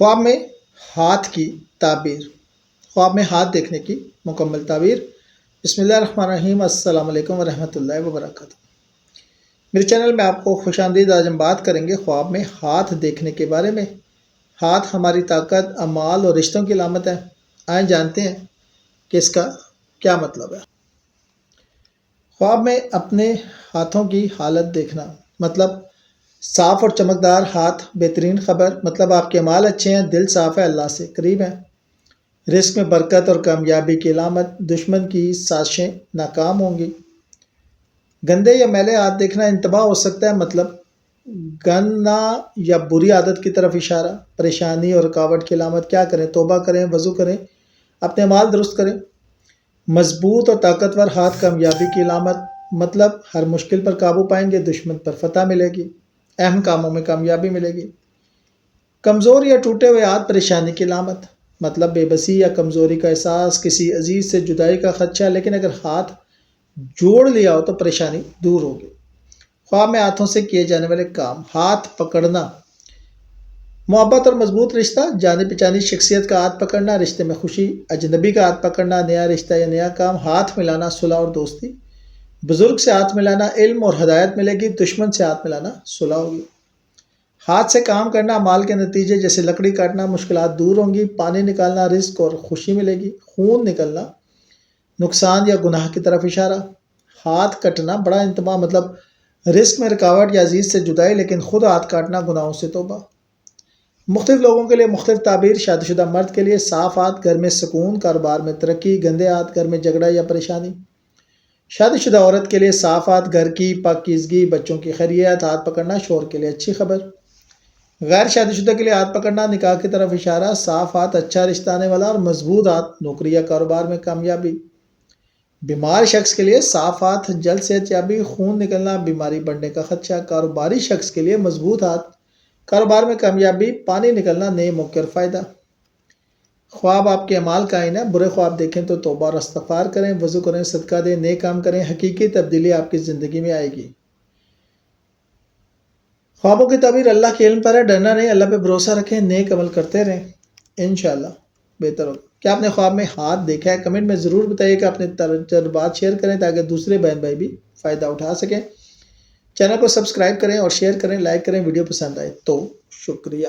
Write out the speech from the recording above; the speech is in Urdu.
خواب میں ہاتھ کی تعبیر، خواب میں ہاتھ دیکھنے کی مکمل تعبیر۔ بسم اللہ الرحمن الرحیم۔ السلام علیکم ورحمۃ اللہ وبرکاتہ۔ میرے چینل میں آپ کو خوش آمدید۔ آج ہم بات کریں گے خواب میں ہاتھ دیکھنے کے بارے میں۔ ہاتھ ہماری طاقت، اعمال اور رشتوں کی علامت ہے۔ آئیں جانتے ہیں کہ اس کا کیا مطلب ہے۔ خواب میں اپنے ہاتھوں کی حالت دیکھنا، مطلب صاف اور چمکدار ہاتھ بہترین خبر، مطلب آپ کے اعمال اچھے ہیں، دل صاف ہے، اللہ سے قریب ہیں۔ رزق میں برکت اور کامیابی کی علامت، دشمن کی سازشیں ناکام ہوں گی۔ گندے یا میلے ہاتھ دیکھنا انتباہ ہو سکتا ہے، مطلب گندنا یا بری عادت کی طرف اشارہ، پریشانی اور رکاوٹ کی علامت۔ کیا کریں؟ توبہ کریں، وضو کریں، اپنے اعمال درست کریں۔ مضبوط اور طاقتور ہاتھ کامیابی کی علامت، مطلب ہر مشکل پر قابو پائیں گے، دشمن پر فتح ملے گی، اہم کاموں میں کامیابی ملے گی۔ کمزور یا ٹوٹے ہوئے ہاتھ پریشانی کی علامت، مطلب بے بسی یا کمزوری کا احساس، کسی عزیز سے جدائی کا خدشہ، لیکن اگر ہاتھ جوڑ لیا ہو تو پریشانی دور ہوگی۔ خواب میں ہاتھوں سے کیے جانے والے کام، ہاتھ پکڑنا، محبت اور مضبوط رشتہ، جانی پہچانی شخصیت کا ہاتھ پکڑنا، رشتے میں خوشی، اجنبی کا ہاتھ پکڑنا، نیا رشتہ یا نیا کام، ہاتھ ملانا، صلح اور دوستی، بزرگ سے ہاتھ ملانا، علم اور ہدایت ملے گی، دشمن سے ہاتھ ملانا، صلح ہوگی۔ ہاتھ سے کام کرنا، مال کے نتیجے جیسے لکڑی کاٹنا، مشکلات دور ہوں گی، پانی نکالنا، رزق اور خوشی ملے گی، خون نکلنا، نقصان یا گناہ کی طرف اشارہ۔ ہاتھ کٹنا، بڑا انتباہ، مطلب رزق میں رکاوٹ یا عزیز سے جدائی، لیکن خود ہاتھ کاٹنا، گناہوں سے توبہ۔ مختلف لوگوں کے لیے مختلف تعبیر۔ شادی شدہ مرد کے لیے صاف ہاتھ، گھر میں سکون، کاروبار میں ترقی، گندے ہاتھ، گھر میں جھگڑا یا پریشانی۔ شادی شدہ عورت کے لیے صاف ہاتھ، گھر کی پاکیزگی، بچوں کی خیریت، ہاتھ پکڑنا، شوہر کے لیے اچھی خبر۔ غیر شادی شدہ کے لیے ہاتھ پکڑنا، نکاح کی طرف اشارہ، صاف ہاتھ، اچھا رشتہ آنے والا، اور مضبوط ہاتھ، نوکری یا کاروبار میں کامیابی۔ بیمار شخص کے لیے صاف ہاتھ، جلد صحت یابی، خون نکلنا، بیماری بڑھنے کا خدشہ۔ کاروباری شخص کے لیے مضبوط ہاتھ، کاروبار میں کامیابی، پانی نکلنا، نئے موقع اور فائدہ۔ خواب آپ کے اعمال کا آئینہ ہے۔ برے خواب دیکھیں تو توبہ اور استغفار کریں، وضو کریں، صدقہ دیں، نیک کام کریں، حقیقی تبدیلی آپ کی زندگی میں آئے گی۔ خوابوں کی تعبیر اللہ کے علم پر ہے، ڈرنا نہیں، اللہ پہ بھروسہ رکھیں، نیک عمل کرتے رہیں، انشاءاللہ بہتر ہوگا۔ کیا آپ نے خواب میں ہاتھ دیکھا ہے؟ کمنٹ میں ضرور بتائیے کہ اپنے تجربات شیئر کریں تاکہ دوسرے بہن بھائی بھی فائدہ اٹھا سکیں۔ چینل کو سبسکرائب کریں اور شیئر کریں، لائک کریں، ویڈیو پسند آئے تو شکریہ۔